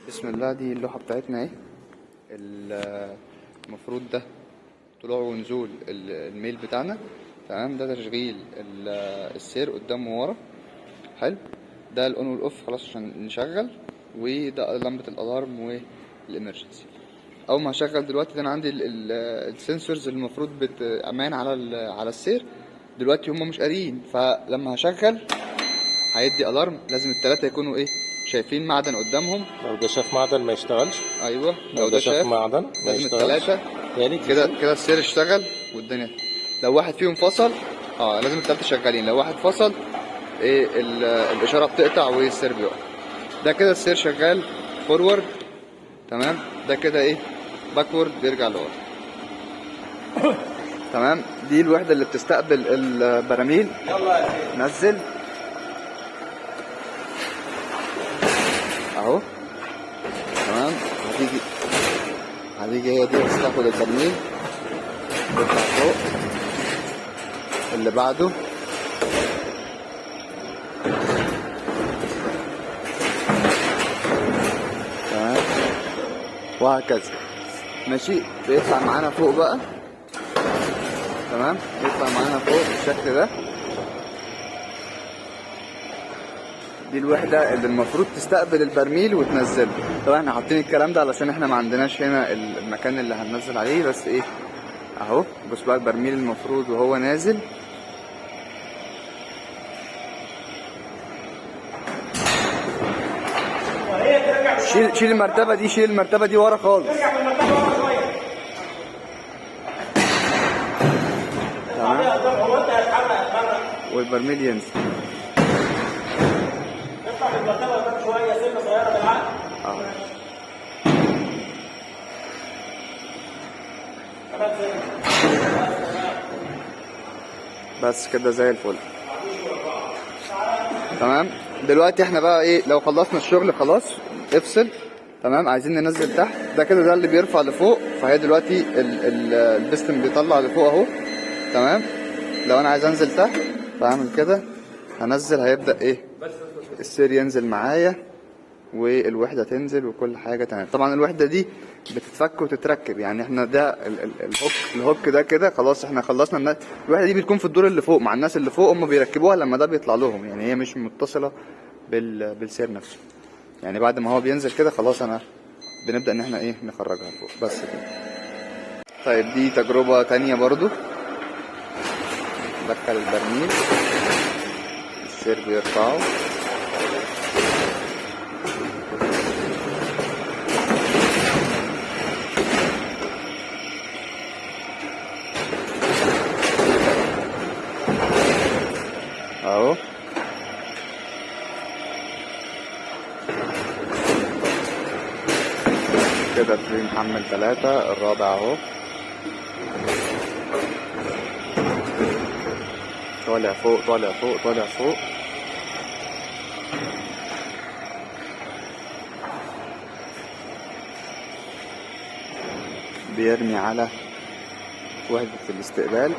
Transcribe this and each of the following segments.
بسم الله. دي اللوحة بتاعتنا اهي. المفروض ده طلوع ونزول الميل بتاعنا، تمام. ده تشغيل السير قدام وورا، حلو. ده الاون والاوف خلاص عشان نشغل، وده لمبة الالارم والامرجنسي. اول ما هشغل دلوقتي ده انا عندي السنسورز المفروض امان على السير. دلوقتي هما مش قاريين، فلما هشغل هيدي الارم. لازم التلاتة يكونوا ايه، شايفين معدن قدامهم. لو ده شاف معدن ما يشتغلش. ايوه، لو ده شاف معدن ما لازم يشتغلش. التلاتة كده السير اشتغل والدنيا. لو واحد فيهم فصل لازم التلاتة شغالين. لو واحد فصل ايه الاشارة بتقطع والسير بيقف. ده كده السير شغال فورورد، تمام. ده كده ايه، باكورد بيرجع لورا، تمام. دي الوحدة اللي بتستقبل البراميل. نزل اهو، تمام. هتيجي هي دي تاخد البرميل تطلع فوق. اللي بعده تمام، وهكذا ماشي. بيطلع معانا فوق بقى، تمام. بيطلع معانا فوق بالشكل ده. دي الوحدة اللي المفروض تستقبل البرميل وتنزله. طبعا احنا حاطين الكلام ده علشان احنا ما عندناش هنا المكان اللي هننزل عليه، بس ايه اهو. بص بقى البرميل المفروض وهو نازل شيل المرتبة دي، شيل المرتبة دي ورا خالص. تمام، والبرميل ينزل. افتح المرتبة قدام شوية، سنة صغيرة بالعقل. بس كده زي الفل، تمام. دلوقتي احنا بقى ايه، لو خلصنا الشغل خلاص افصل، تمام. عايزين ننزل تحت. ده كده ده اللي بيرفع لفوق. فهي دلوقتي البستم بيطلع لفوق اهو، تمام. لو انا عايز انزل تحت بعمل كده، هنزل. هيبدأ ايه، السير ينزل معايا والوحدة تنزل وكل حاجة تمام. طبعا الوحدة دي بتتفك وتتركب. يعني احنا ده الهوك ده كده خلاص احنا خلصنا. الوحدة دي بتكون في الدور اللي فوق مع الناس اللي فوق، هم بيركبوها لما ده بيطلع لهم. يعني هي مش متصلة بالسير نفسه. يعني بعد ما هو بينزل كده خلاص انا بنبدأ ان احنا ايه نخرجها فوق بس كده. طيب دي تجربة تانية برضو. دخل البرميل، السير بيرفعه، اهو. كده في محمل 3. الرابع اهو طالع فوق طالع فوق طالع فوق. بيرمي على وحدة الاستقبال.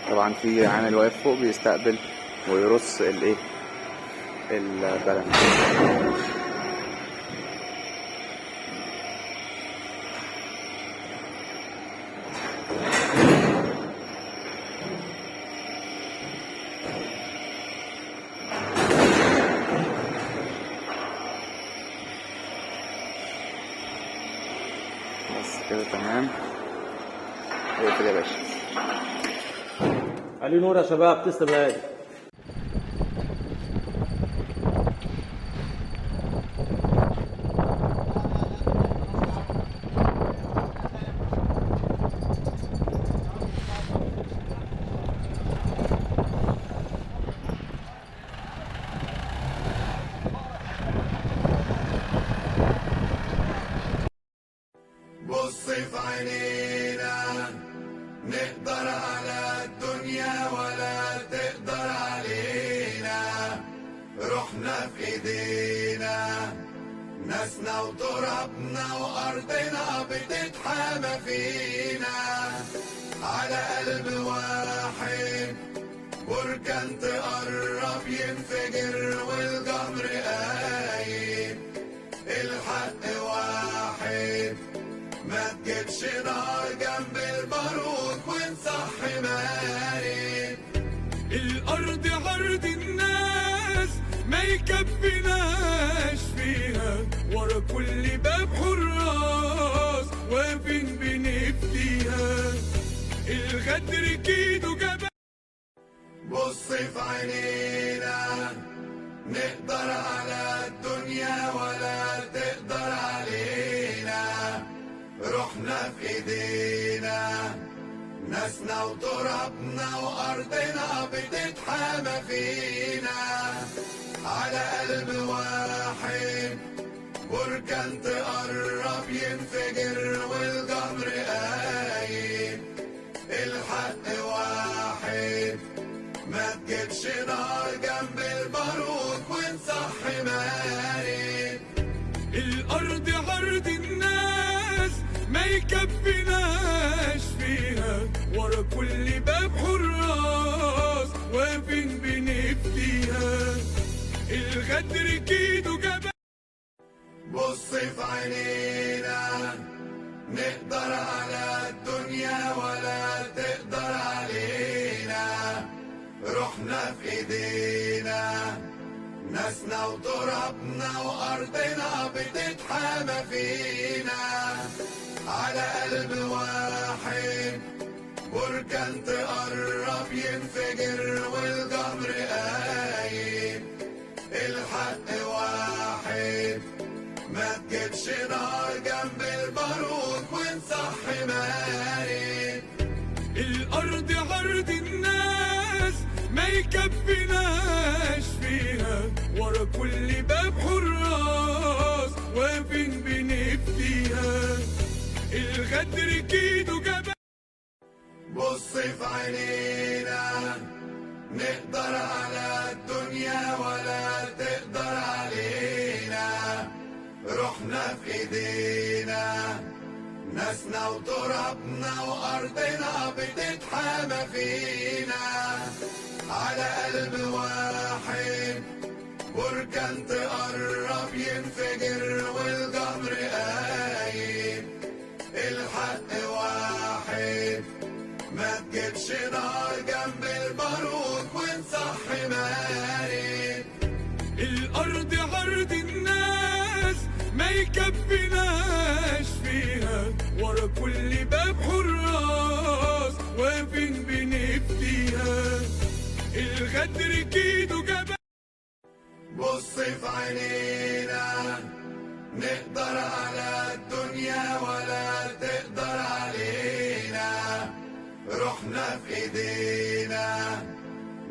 طبعا في عامل واقف فوق بيستقبل ويرص الايه البراميل. بس كده تمام. اقفل يا باشا. علي نور يا شباب، تسلم يا هادي. بص في عينينا، نقدر على الدنيا ولا تقدر علينا. روحنا في ايدينا، ناسنا وترابنا وارضنا بتتحامى فينا. على قلب واحد بركان تقرب ينفجر والجمر قايم. الغدر كيد وجبان. بص في عينينا نقدر على الدنيا ولا تقدر علينا. روحنا في ايدينا ناسنا وترابنا وارضنا بتتحامى فينا. على قلب واحد بركان تقرب ينفجر والجمر قايم. الحق واحد ما تجيبش نار جنب البارود ونصحي مارد. الارض عرض الناس ما يكفيناش فيها، ورا كل باب حراس واقفين بنفديها. الغدر كيد وجبان. بص في عينينا نقدر على الدنيا ولا تقدر علينا. روحنا في ايدينا ناسنا وترابنا وارضنا بتتحامى فينا. على قلب واحد بركان تقرب ينفجر والجمر قايم. الحق واحد ما تجيبش نار جنب البارود ونصحي مارد. الارض عرض الناس ما يكفيناش فيها، ورا كل باب حراس واقفين بنفديها. الغدر كيد وجبان. بص في عينينا نقدر على الدنيا ولا تقدر علينا. روحنا في ايدينا ناسنا وترابنا وارضنا بتتحامى فينا. على قلب واحد بركان تقرب ينفجر والجمر قايم. الحق واحد ما تجيبش نار جنب البارود ونصحي مارد. الارض عرض الناس ما يكفيناش فيها، ورا كل باب حراس واقفين بنفديها. الغدر كيد وجبان. بص في عينينا نقدر على الدنيا ولا تقدر علينا. روحنا في ايدينا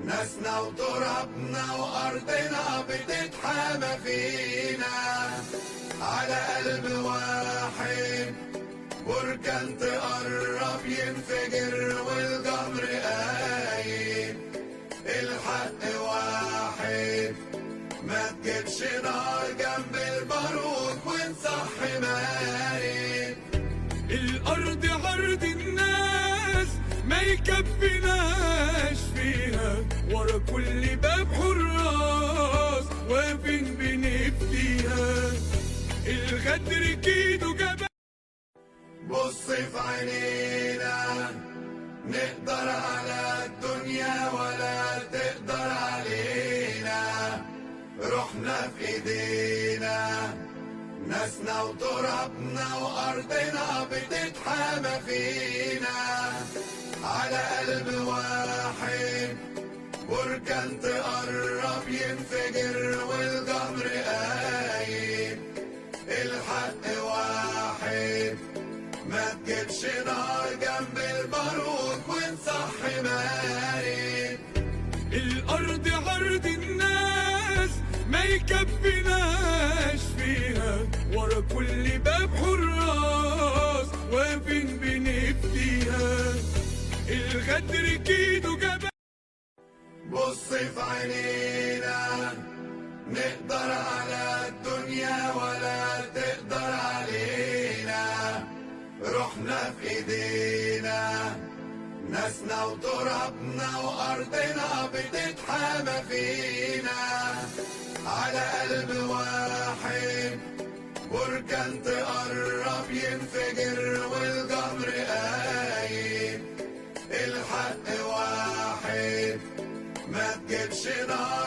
ناسنا وترابنا وارضنا بتتحامى فينا. على قلب واحد بركان تقرب ينفجر والجمر قايم. الحق واحد ما تجيبش نار جنب البارود ونصحي مارد. الارض عرض الناس ما يكفيناش فيها، ورا كل باب حراس واقفين بنفديها. الغدر كيد وجبان. بص في عينينا نقدر على الدنيا ولا تقدر علينا. روحنا في ايدينا ناسنا وترابنا وارضنا بتتحامى فينا. على قلب واحد بركان تقرب ينفجر والجمر قايم. الحق واحد ما تجيبش نار جنب البارود ونصحي مارد. الارض عرض الناس ما يكفيناش فيها، ورا كل باب حراس واقفين بنفديها. الغدر كيد وجبان. بص في عينينا نقدر على الدنيا ولا تقدر علينا. روحنا في ايدينا ناسنا وترابنا وارضنا بتتحامى فينا. على قلب واحد بركان تقرب ينفجر والجمر قايم. الحق واحد ما تجيبش نار